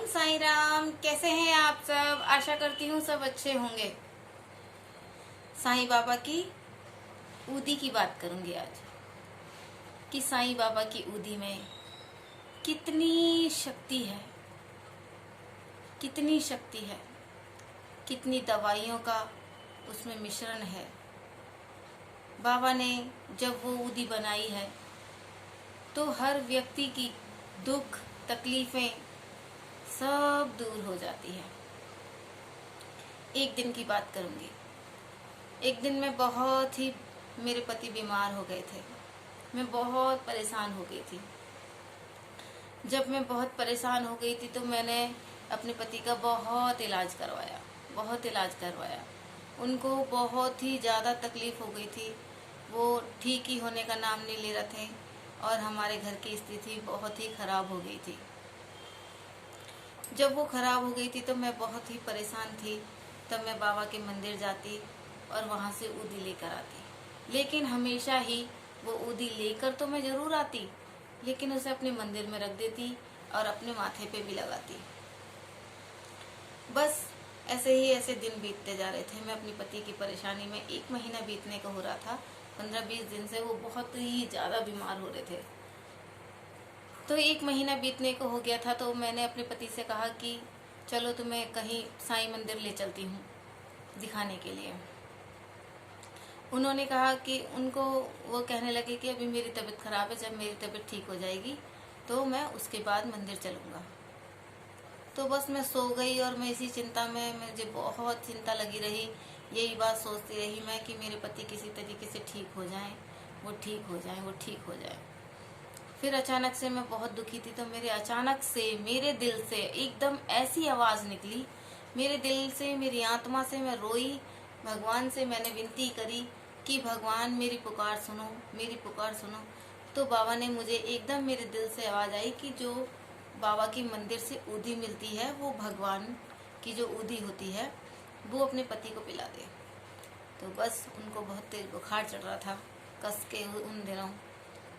साईं राम। कैसे हैं आप सब? आशा करती हूँ सब अच्छे होंगे। साईं बाबा की ऊदी की बात करूंगी आज कि साईं बाबा की ऊदी में कितनी शक्ति है, कितनी शक्ति है, कितनी दवाइयों का उसमें मिश्रण है। बाबा ने जब वो ऊदी बनाई है तो हर व्यक्ति की दुख तकलीफें सब दूर हो जाती है। एक दिन की बात करूंगी। एक दिन मैं बहुत ही, मेरे पति बीमार हो गए थे। मैं बहुत परेशान हो गई थी। जब मैं बहुत परेशान हो गई थी तो मैंने अपने पति का बहुत इलाज करवाया। उनको बहुत ही ज़्यादा तकलीफ हो गई थी। वो ठीक ही होने का नाम नहीं ले रहे थे और हमारे घर की स्थिति बहुत ही खराब हो गई थी। जब वो खराब हो गई थी तो मैं बहुत ही परेशान थी। तब मैं बाबा के मंदिर जाती और वहाँ से ऊदी लेकर आती। लेकिन हमेशा ही वो ऊदी लेकर तो मैं ज़रूर आती, लेकिन उसे अपने मंदिर में रख देती और अपने माथे पे भी लगाती। बस ऐसे दिन बीतते जा रहे थे। मैं अपने पति की परेशानी में 1 महीना बीतने का हो रहा था। 15-20 दिन से वो बहुत ही ज़्यादा बीमार हो रहे थे। तो 1 महीना बीतने को हो गया था तो मैंने अपने पति से कहा कि चलो तुम्हें कहीं साईं मंदिर ले चलती हूँ दिखाने के लिए। उन्होंने कहा कि उनको, वो कहने लगे कि अभी मेरी तबीयत ख़राब है, जब मेरी तबीयत ठीक हो जाएगी तो मैं उसके बाद मंदिर चलूँगा। तो बस मैं सो गई और मैं इसी चिंता में, मुझे बहुत चिंता लगी रही। यही बात सोचती रही मैं कि मेरे पति किसी तरीके से ठीक हो जाएं, वो ठीक हो जाएं। फिर अचानक से मैं बहुत दुखी थी तो अचानक से मेरे दिल से एकदम ऐसी आवाज़ निकली। मेरे दिल से, मेरी आत्मा से मैं रोई। भगवान से मैंने विनती करी कि भगवान मेरी पुकार सुनो। तो बाबा ने मुझे, एकदम मेरे दिल से आवाज़ आई कि जो बाबा की मंदिर से ऊदी मिलती है, वो भगवान की जो ऊदी होती है वो अपने पति को पिला दे। तो बस उनको बहुत तेज बुखार चढ़ रहा था कस के उन दिनों।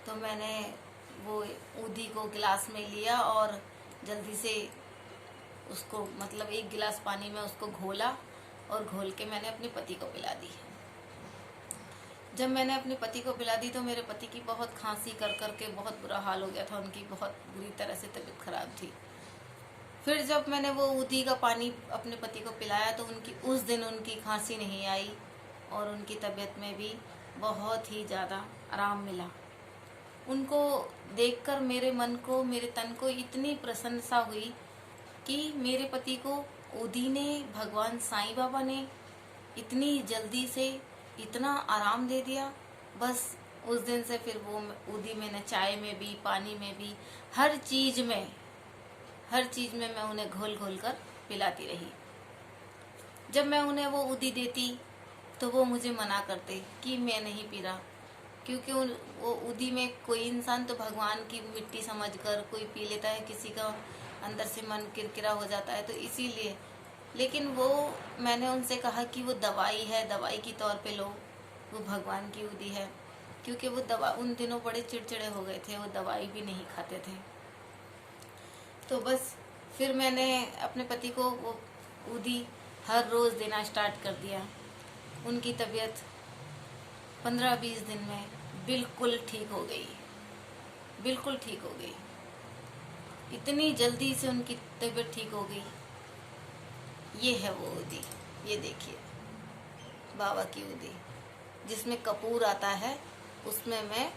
तो मैंने वो ऊदी को गिलास में लिया और जल्दी से उसको, मतलब 1 गिलास पानी में उसको घोला और घोल के मैंने अपने पति को पिला दी। जब मैंने अपने पति को पिला दी तो मेरे पति की बहुत खांसी कर के बहुत बुरा हाल हो गया था। उनकी बहुत बुरी तरह से तबीयत खराब थी। फिर जब मैंने वो ऊदी का पानी अपने पति को पिलाया तो उस दिन उनकी खांसी नहीं आई और उनकी तबीयत में भी बहुत ही ज़्यादा आराम मिला। उनको देखकर मेरे मन को, मेरे तन को इतनी प्रसन्नता हुई कि मेरे पति को ऊदी ने, भगवान साईं बाबा ने इतनी जल्दी से इतना आराम दे दिया। बस उस दिन से फिर वो ऊदी मैंने चाय में भी, पानी में भी, हर चीज़ में मैं उन्हें घोल कर पिलाती रही। जब मैं उन्हें वो ऊदी देती तो वो मुझे मना करते कि मैं नहीं पी रहा, क्योंकि वो ऊदी में कोई इंसान तो भगवान की मिट्टी समझकर कोई पी लेता है, किसी का अंदर से मन किरकिरा हो जाता है, तो इसीलिए। लेकिन वो, मैंने उनसे कहा कि वो दवाई है, दवाई की तौर पे लो, वो भगवान की ऊदी है। क्योंकि वो दवा, उन दिनों बड़े चिड़चिड़े हो गए थे, वो दवाई भी नहीं खाते थे। तो बस फिर मैंने अपने पति को वो ऊदी हर रोज़ देना स्टार्ट कर दिया। उनकी तबीयत 15-20 दिन में बिल्कुल ठीक हो गई। इतनी जल्दी से उनकी तबीयत ठीक हो गई। ये है वो ऊदी, ये देखिए बाबा की ऊदी, जिसमें कपूर आता है। उसमें मैं,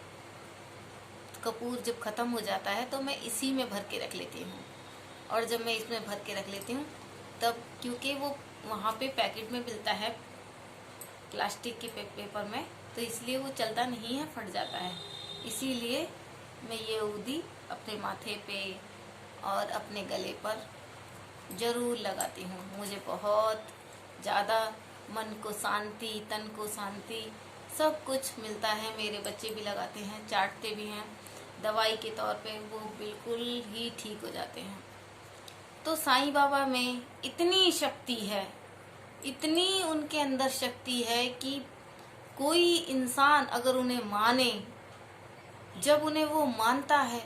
कपूर जब ख़त्म हो जाता है तो मैं इसी में भर के रख लेती हूँ। और जब मैं इसमें भर के रख लेती हूँ तब, क्योंकि वो वहाँ पे पैकेट में मिलता है प्लास्टिक के पेपर में, तो इसलिए वो चलता नहीं है, फट जाता है। इसीलिए मैं ये ऊदी अपने माथे पे और अपने गले पर ज़रूर लगाती हूँ। मुझे बहुत ज़्यादा मन को शांति, तन को शांति, सब कुछ मिलता है। मेरे बच्चे भी लगाते हैं, चाटते भी हैं, दवाई के तौर पे वो बिल्कुल ही ठीक हो जाते हैं। तो साईं बाबा में इतनी शक्ति है, इतनी उनके अंदर शक्ति है कि कोई इंसान अगर उन्हें माने, जब उन्हें वो मानता है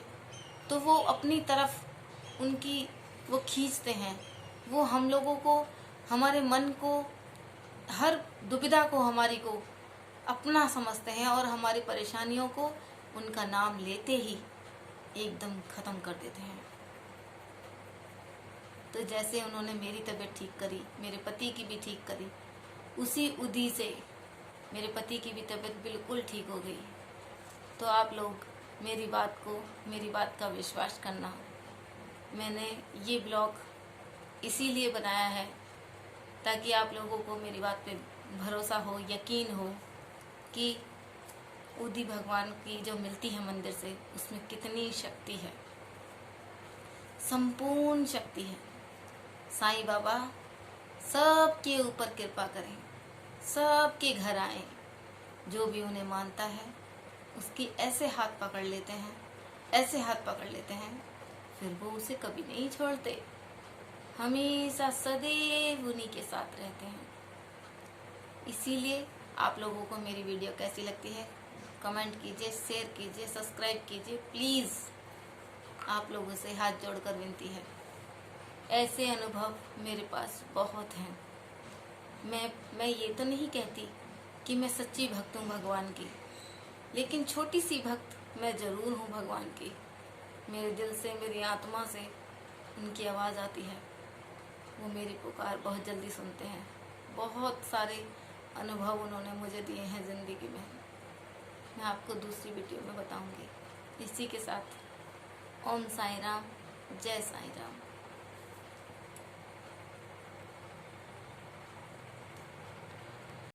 तो वो अपनी तरफ उनकी वो खींचते हैं। वो हम लोगों को, हमारे मन को, हर दुविधा को हमारी को अपना समझते हैं और हमारी परेशानियों को उनका नाम लेते ही एकदम ख़त्म कर देते हैं। तो जैसे उन्होंने मेरी तबीयत ठीक करी, मेरे पति की भी ठीक करी, उसी उदी से मेरे पति की भी तबीयत बिल्कुल ठीक हो गई। तो आप लोग मेरी बात का विश्वास करना। मैंने ये ब्लॉग इसीलिए बनाया है ताकि आप लोगों को मेरी बात पे भरोसा हो, यकीन हो कि उदी भगवान की जो मिलती है मंदिर से, उसमें कितनी शक्ति है, संपूर्ण शक्ति है। साईं बाबा सबके ऊपर कृपा करें, सबके घर आए, जो भी उन्हें मानता है उसकी ऐसे हाथ पकड़ लेते हैं, ऐसे हाथ पकड़ लेते हैं, फिर वो उसे कभी नहीं छोड़ते, हमेशा सदैव उन्हीं के साथ रहते हैं। इसीलिए आप लोगों को मेरी वीडियो कैसी लगती है कमेंट कीजिए, शेयर कीजिए, सब्सक्राइब कीजिए प्लीज़। आप लोगों से हाथ जोड़कर विनती है। ऐसे अनुभव मेरे पास बहुत हैं। मैं ये तो नहीं कहती कि मैं सच्ची भक्त हूँ भगवान की, लेकिन छोटी सी भक्त मैं ज़रूर हूँ भगवान की। मेरे दिल से, मेरी आत्मा से उनकी आवाज़ आती है। वो मेरी पुकार बहुत जल्दी सुनते हैं। बहुत सारे अनुभव उन्होंने मुझे दिए हैं ज़िंदगी में। मैं आपको दूसरी वीडियो में बताऊंगी। इसी के साथ ओम साईं राम, जय साईं राम।